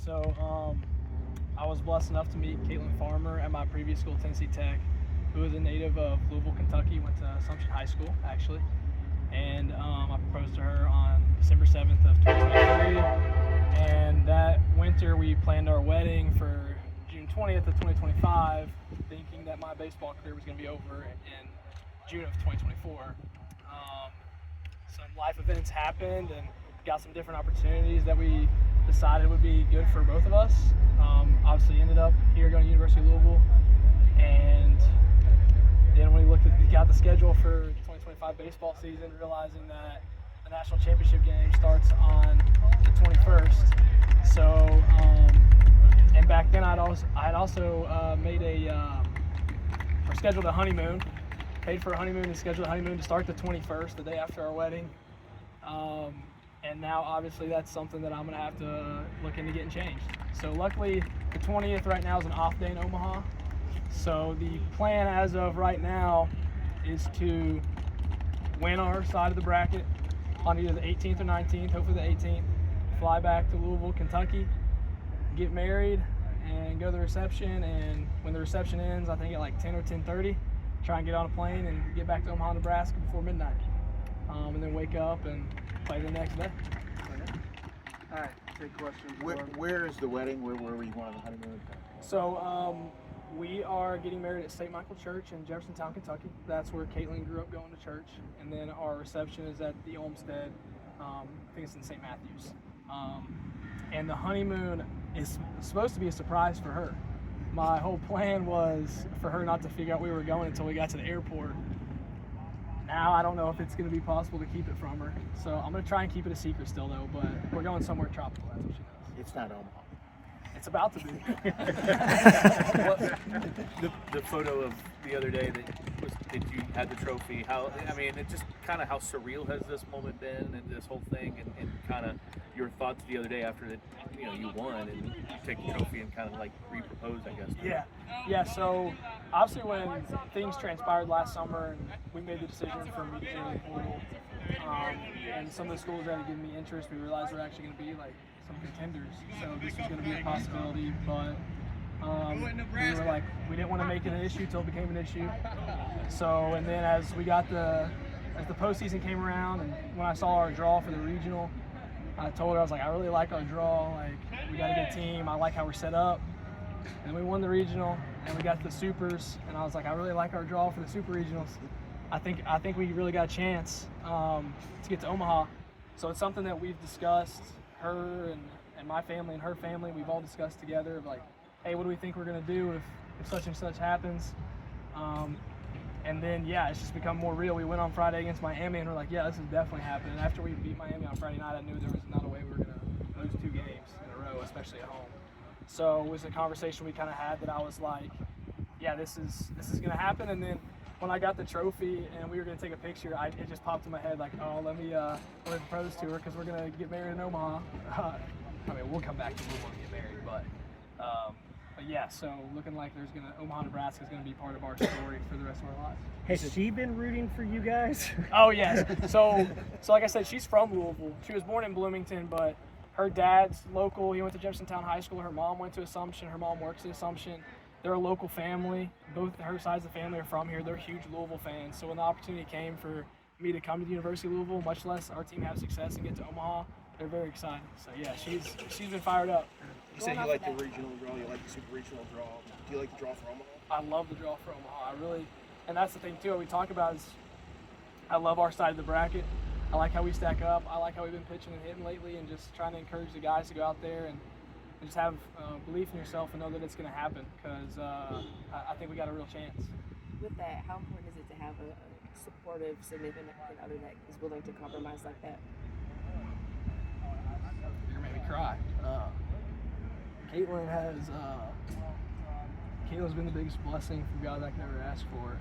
So I was blessed enough to meet Caitlin Farmer at my previous school, Tennessee Tech, who is a native of Louisville, Kentucky, went to Assumption High School, actually. And I proposed to her on December 7th of 2023. And that winter, we planned our wedding for June 20th of 2025, thinking that my baseball career was going to be over in June of 2024. Some life events happened and got some different opportunities that we decided would be good for both of us. Obviously ended up here going to University of Louisville, and then when we got the schedule for 2025 baseball season, realizing that the national championship game starts on the 21st. So, and back then I had also made or scheduled a honeymoon, paid for a honeymoon and scheduled a honeymoon to start the 21st, the day after our wedding. And now obviously that's something that I'm gonna have to look into getting changed. So luckily the 20th right now is an off day in Omaha. So the plan as of right now is to win our side of the bracket on either the 18th or 19th, hopefully the 18th, fly back to Louisville, Kentucky, get married and go to the reception, and when the reception ends, I think at like 10 or 10:30, try and get on a plane and get back to Omaha, Nebraska before midnight. And then wake up and play the next day. All right, take questions. Where is the wedding? Where were we going on the honeymoon? So we are getting married at St. Michael Church in Jeffersontown, Kentucky. That's where Caitlin grew up going to church. And then our reception is at the Olmsted. I think it's in St. Matthews. And the honeymoon is supposed to be a surprise for her. My whole plan was for her not to figure out we were going until we got to the airport. Now I don't know if it's going to be possible to keep it from her. So I'm going to try and keep it a secret still though, but we're going somewhere tropical, that's what she knows. It's not Omaha. It's about to be. The photo of the other day that you had the trophy, it just kind of how surreal has this moment been, and this whole thing, and kind of your thoughts the other day after that, you won and you take the trophy and kind of like re-propose, I guess. Yeah. So obviously when things transpired last summer and we made the decision for me to join the portal, and some of the schools that had given me interest, we realized we're actually going to be like some contenders. So this was going to be a possibility, but we were like, we didn't want to make it an issue till it became an issue. So, and then as the postseason came around, and when I saw our draw for the regional, I told her, I was like, I really like our draw. Like, we got a good team. I like how we're set up. And we won the regional, and we got to the supers, and I was like, I really like our draw for the super regionals. I think we really got a chance to get to Omaha. So it's something that we've discussed, her and my family and her family. We've all discussed together of like, hey, what do we think we're gonna do if such and such happens? And then it's just become more real. We went on Friday against Miami, and we're like, yeah, this is definitely happening. After we beat Miami on Friday night, I knew there was not a way we were gonna lose 2 games in a row, especially at home. So it was a conversation we kind of had that I was like, yeah, this is gonna happen. And then when I got the trophy and we were gonna take a picture, it just popped in my head like, oh, let me propose to her because we're gonna get married in Omaha. We'll come back to Louisville and get married, but yeah, so looking like Omaha, Nebraska is gonna be part of our story for the rest of our lives. Has she been rooting for you guys? Oh yes. So like I said, she's from Louisville. She was born in Bloomington, but her dad's local. He went to Jeffersontown High School. Her mom went to Assumption. Her mom works at Assumption. They're a local family. Both her sides of the family are from here. They're huge Louisville fans. So when the opportunity came for me to come to the University of Louisville, much less our team have success and get to Omaha, they're very excited. So yeah, she's been fired up. You said you like the regional draw, you like the super regional draw. Do you like the draw for Omaha? I love the draw for Omaha. And that's the thing too, what we talk about is I love our side of the bracket. I like how we stack up. I like how we've been pitching and hitting lately, and just trying to encourage the guys to go out there and just have belief in yourself and know that it's going to happen, because I think we got a real chance. With that, how important is it to have a supportive, significant other that is willing to compromise like that? You're going to make me cry. Caitlin's been the biggest blessing from God I could ever ask for.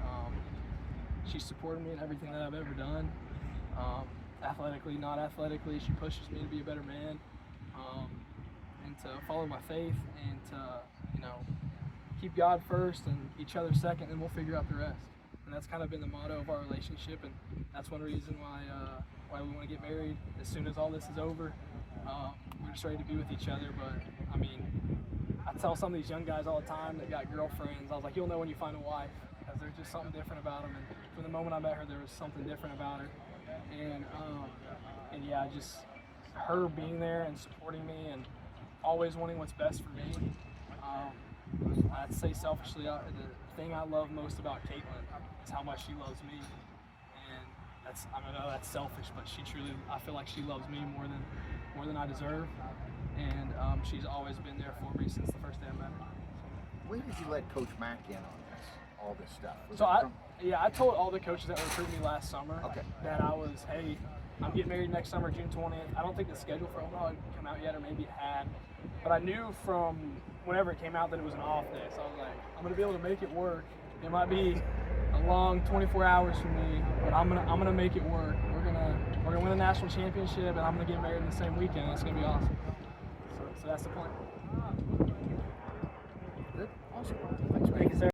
She's supported me in everything that I've ever done. Athletically, not athletically, she pushes me to be a better man, and to follow my faith, and to keep God first and each other second, and we'll figure out the rest. And that's kind of been the motto of our relationship, and that's one reason why we want to get married as soon as all this is over. We're just ready to be with each other. But I mean, I tell some of these young guys all the time that got girlfriends, I was like, you'll know when you find a wife, because there's just something different about them. And from the moment I met her, there was something different about her. And yeah, just her being there and supporting me and always wanting what's best for me. I'd say selfishly, the thing I love most about Caitlin is how much she loves me. And I don't know, that's selfish, but she truly, I feel like she loves me more than I deserve. And she's always been there for me since the first day I met her. When did you let Coach Mack in on all this stuff? Was So it I told all the coaches that recruited me last summer that I was, hey, I'm getting married next summer, June 20th. I don't think the schedule for Omaha had come out yet, or maybe it had. But I knew from whenever it came out that it was an off day. So I was like, I'm gonna be able to make it work. It might be a long 24 hours for me, but I'm gonna make it work. We're gonna win a national championship, and I'm gonna get married in the same weekend. That's gonna be awesome. So that's the plan.